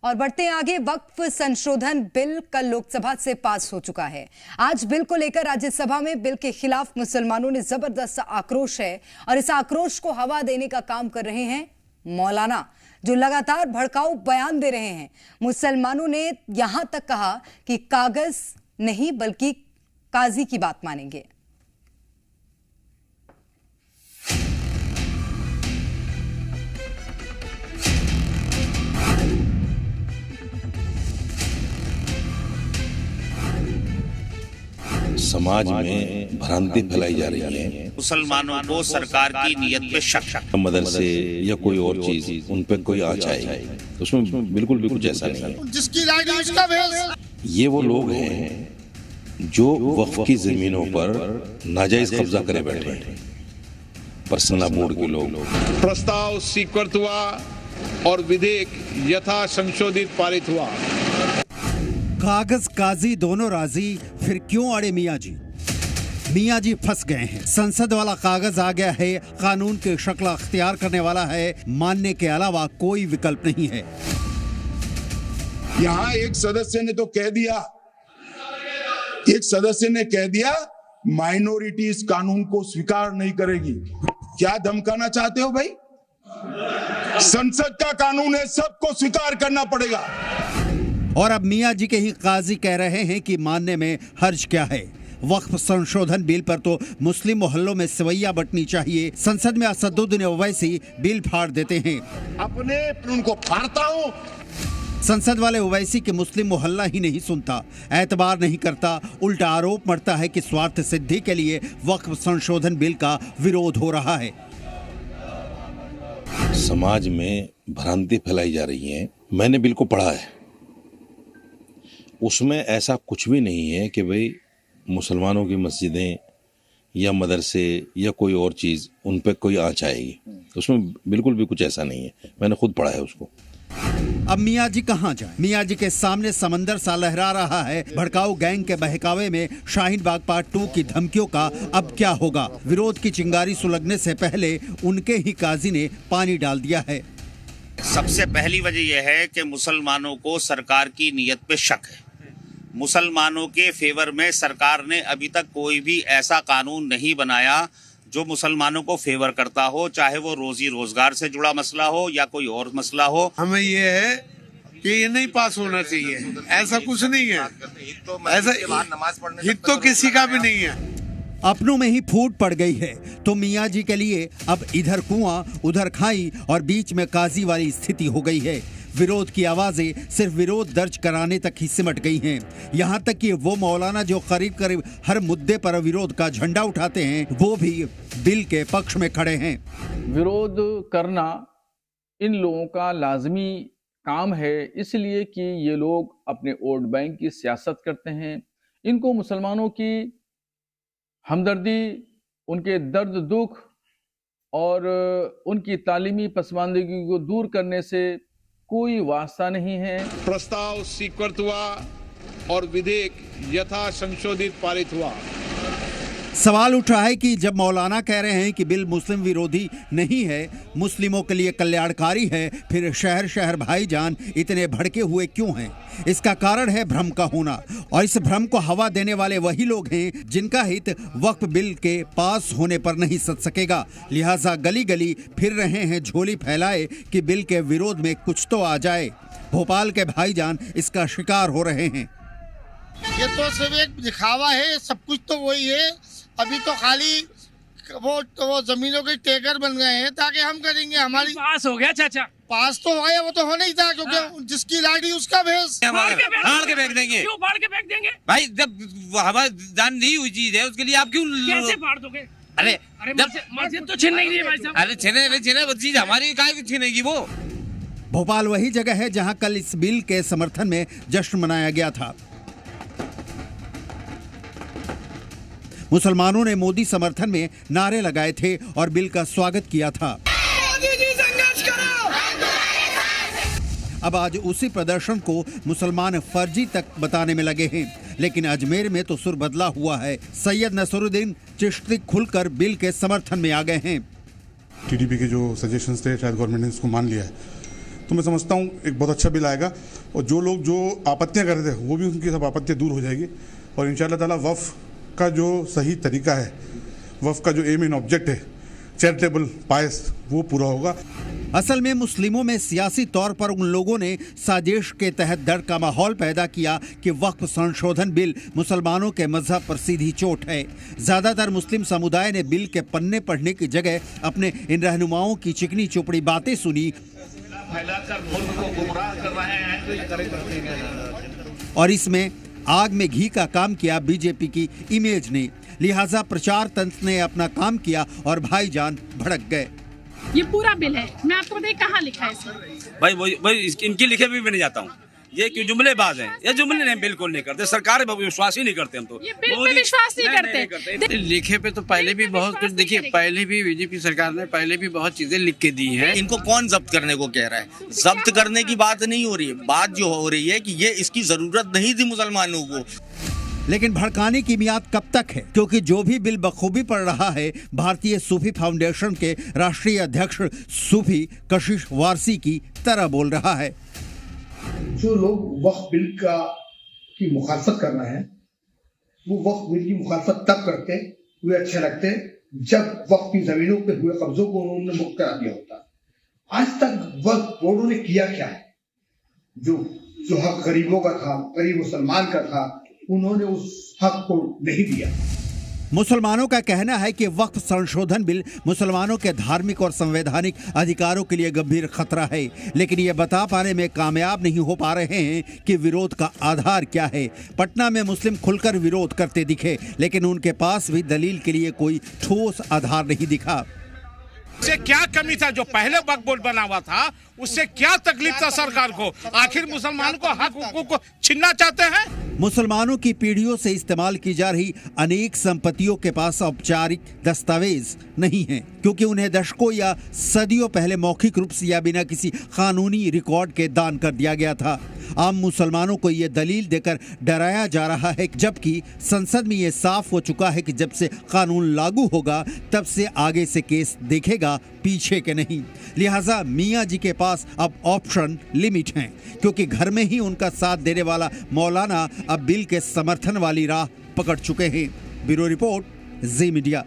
और बढ़ते हैं आगे। वक्फ संशोधन बिल कल लोकसभा से पास हो चुका है। आज बिल को लेकर राज्यसभा में बिल के खिलाफ मुसलमानों ने जबरदस्त आक्रोश है और इस आक्रोश को हवा देने का काम कर रहे हैं मौलाना, जो लगातार भड़काऊ बयान दे रहे हैं। मुसलमानों ने यहां तक कहा कि कागज नहीं बल्कि काजी की बात मानेंगे। समाज में भ्रांति फैलाई जा रही है। मुसलमानों को सरकार की नीयत पे शक, मदरसे या कोई और चीज उन पे कोई आँच आएगी, उसमें बिल्कुल भी कुछ ऐसा नहीं है। जिसकी राइट उसका भेद। ये वो लोग हैं जो वक्फ की जमीनों पर नाजायज कब्जा करे बैठे हैं, पर्सनल बोर्ड के लोग। प्रस्ताव स्वीकृत हुआ और विधेयक यथा संशोधित पारित हुआ। कागज काजी दोनों राजी, फिर क्यों अड़े मियाँ जी? मियाँ जी फंस गए हैं। संसद वाला कागज आ गया है, कानून की शक्ल अख्तियार करने वाला है, मानने के अलावा कोई विकल्प नहीं है। यहाँ एक सदस्य ने तो कह दिया, माइनॉरिटी इस कानून को स्वीकार नहीं करेगी। क्या धमकाना चाहते हो भाई? संसद का कानून है, सबको स्वीकार करना पड़ेगा। और अब मियाँ जी के ही काजी कह रहे हैं कि मानने में हर्ज क्या है। वक्फ संशोधन बिल पर तो मुस्लिम मोहल्लों में सवैया बटनी चाहिए। संसद में असदुद्दीन ओवैसी बिल फाड़ देते हैं। अपने उनको फाड़ता हूँ। संसद वाले ओवैसी के मुस्लिम मोहल्ला ही नहीं सुनता, एतबार नहीं करता, उल्टा आरोप मरता है कि स्वार्थ सिद्धि के लिए वक्फ संशोधन बिल का विरोध हो रहा है। समाज में भ्रांति फैलाई जा रही है। मैंने बिल को पढ़ा है, उसमें ऐसा कुछ भी नहीं है कि भाई मुसलमानों की मस्जिदें या मदरसे या कोई और चीज़ उन पे कोई आँच आएगी, उसमें बिल्कुल भी कुछ ऐसा नहीं है। मैंने खुद पढ़ा है उसको। अब मियाँ जी कहाँ जाए? मियाँ जी के सामने समंदर सा लहरा रहा है। भड़काऊ गैंग के बहकावे में शाहीन बाग पार्ट 2 की धमकियों का अब क्या होगा? विरोध की चिंगारी सुलगने से पहले उनके ही काजी ने पानी डाल दिया है। सबसे पहली वजह यह है कि मुसलमानों को सरकार की नीयत पे शक है। मुसलमानों के फेवर में सरकार ने अभी तक कोई भी ऐसा कानून नहीं बनाया जो मुसलमानों को फेवर करता हो, चाहे वो रोजी रोजगार से जुड़ा मसला हो या कोई और मसला हो। हमें ये है कि ये नहीं पास होना चाहिए, ऐसा कुछ नहीं है। ऐसा हित तो किसी का भी नहीं है। अपनों में ही फूट पड़ गई है तो मियाँ जी के लिए अब इधर कुआं उधर खाई और बीच में काजी वाली स्थिति हो गई है। विरोध की आवाजें सिर्फ विरोध दर्ज कराने तक ही सिमट गई हैं। यहाँ तक कि वो मौलाना जो करीब करीब हर मुद्दे पर विरोध का झंडा उठाते हैं, वो भी बिल के पक्ष में खड़े हैं। विरोध करना इन लोगों का लाजमी काम है, इसलिए कि ये लोग अपने वोट बैंक की सियासत करते हैं। इनको मुसलमानों की हमदर्दी, उनके दर्द दुख और उनकी तालीमी पसमानदगी को दूर करने से कोई वास्ता नहीं है। प्रस्ताव स्वीकृत हुआ और विधेयक यथा संशोधित पारित हुआ। सवाल उठा है कि जब मौलाना कह रहे हैं कि बिल मुस्लिम विरोधी नहीं है, मुस्लिमों के लिए कल्याणकारी है, फिर शहर शहर भाईजान इतने भड़के हुए क्यों हैं? इसका कारण है भ्रम का होना, और इस भ्रम को हवा देने वाले वही लोग हैं जिनका हित वक्फ बिल के पास होने पर नहीं सध सकेगा। लिहाजा गली गली फिर रहे हैं झोली फैलाए कि बिल के विरोध में कुछ तो आ जाए। भोपाल के भाईजान इसका शिकार हो रहे हैं। ये तो सिर्फ एक दिखावा है, सब कुछ तो वही है। अभी तो खाली वो जमीनों के टेकर बन गए हैं ताकि हम करेंगे। हमारी पास हो गया चाचा, पास तो हो गया, वो तो होना ही था, क्योंकि जिसकी लाठी उसका भेस। फाड़ के फेंक देंगे। क्यों फाड़ के फेंक देंगे भाई? जब हवा जान दी हुई चीज है उसके लिए आप क्यों कैसे फाड़ दोगे? अरे मस्जिद तो छीन नहीं रही भाई साहब। अरे छीने वो चीज हमारी काहे छीनेगी वो? भोपाल वही जगह है जहां कल इस बिल के समर्थन में जश्न मनाया गया था। मुसलमानों ने मोदी समर्थन में नारे लगाए थे और बिल का स्वागत किया था। अब आज उसी प्रदर्शन को मुसलमान फर्जी तक बताने में लगे हैं, लेकिन अजमेर में तो सुर बदला हुआ है। सैयद नसरुद्दीन चिश्ती खुलकर बिल के समर्थन में आ गए हैं। टीडीपी के जो सजेशंस थे शायद गवर्नमेंट ने इसको मान लिया है, तो मैं समझता हूँ एक बहुत अच्छा बिल आएगा और जो लोग जो आपत्तियाँ कर रहे थे वो भी उनकी सब आपत्तियाँ दूर हो जाएगी और इंशाअल्लाह ताला वफ़ का जो सही तरीका है, वफ़ का जो एम एंड ऑब्जेक्ट है चैरिटेबल पायस, वो पूरा होगा। असल में मुस्लिमों में सियासी तौर पर उन लोगों ने साजिश के तहत डर का माहौल पैदा किया कि वक्फ संशोधन बिल मुसलमानों के मजहब पर सीधी चोट है। ज्यादातर मुस्लिम समुदाय ने बिल के पन्ने पढ़ने की जगह अपने इन रहनुमाओं की चिकनी चुपड़ी बातें सुनी और इसमें आग में घी का काम किया बीजेपी की इमेज ने। लिहाजा प्रचार तंत्र ने अपना काम किया और भाईजान भड़क गए। ये पूरा बिल है, मैं आपको बताइए कहाँ लिखा है इसमें। भाई इनकी लिखे भी मैं नहीं जाता हूँ, ये क्यों जुमलेबाज हैं, ये जुमले नहीं बिल्कुल नहीं करते, सरकार पे विश्वास ही नहीं करते हम तो। ये बिल पे विश्वास नहीं करते। लिखे पे तो पहले भी बहुत कुछ, देखिए पहले भी बीजेपी सरकार ने पहले भी बहुत चीजें लिख के दी हैं। इनको कौन जब्त करने को कह रहा है? जब्त करने की बात नहीं हो रही है, बात जो हो रही है कि ये इसकी जरूरत नहीं थी मुसलमानों को। लेकिन भड़काने की मियाद कब तक है, क्योंकि जो भी बिल बखूबी पढ़ रहा है भारतीय सूफी फाउंडेशन के राष्ट्रीय अध्यक्ष सूफी कशिश वारसी की तरह बोल रहा है। जो लोग वक्फ बिल की मुखालफत करना है वो वक्फ बिल की मुखालफत तब करते हुए अच्छे लगते जब वक्फ की जमीनों पे हुए कब्जों को उन्होंने मुक्त करा दिया होता। आज तक वक्फ बोर्डों ने किया क्या है? जो हक गरीबों का था, गरीब मुसलमान का था, उन्होंने उस हक को नहीं दिया। मुसलमानों का कहना है कि वक्फ संशोधन बिल मुसलमानों के धार्मिक और संवैधानिक अधिकारों के लिए गंभीर खतरा है, लेकिन ये बता पाने में कामयाब नहीं हो पा रहे हैं कि विरोध का आधार क्या है। पटना में मुस्लिम खुलकर विरोध करते दिखे, लेकिन उनके पास भी दलील के लिए कोई ठोस आधार नहीं दिखा। उससे क्या कमी था? जो पहले वक्फ बोर्ड बना हुआ था उससे क्या तकलीफ था सरकार को? आखिर मुसलमानों को हक हुकूक को छीनना चाहते हैं? मुसलमानों की पीढ़ियों से इस्तेमाल की जा रही अनेक संपत्तियों के पास औपचारिक दस्तावेज नहीं हैं, क्योंकि उन्हें दशकों या सदियों पहले मौखिक रूप से या बिना किसी कानूनी रिकॉर्ड के दान कर दिया गया था। आम मुसलमानों को ये दलील देकर डराया जा रहा है, जबकि संसद में ये साफ हो चुका है कि जब से कानून लागू होगा तब से आगे से केस देखेगा, पीछे के नहीं। लिहाजा मियाँ जी के पास अब ऑप्शन लिमिट हैं, क्योंकि घर में ही उनका साथ देने वाला मौलाना अब बिल के समर्थन वाली राह पकड़ चुके हैं। ब्यूरो रिपोर्ट, जी मीडिया।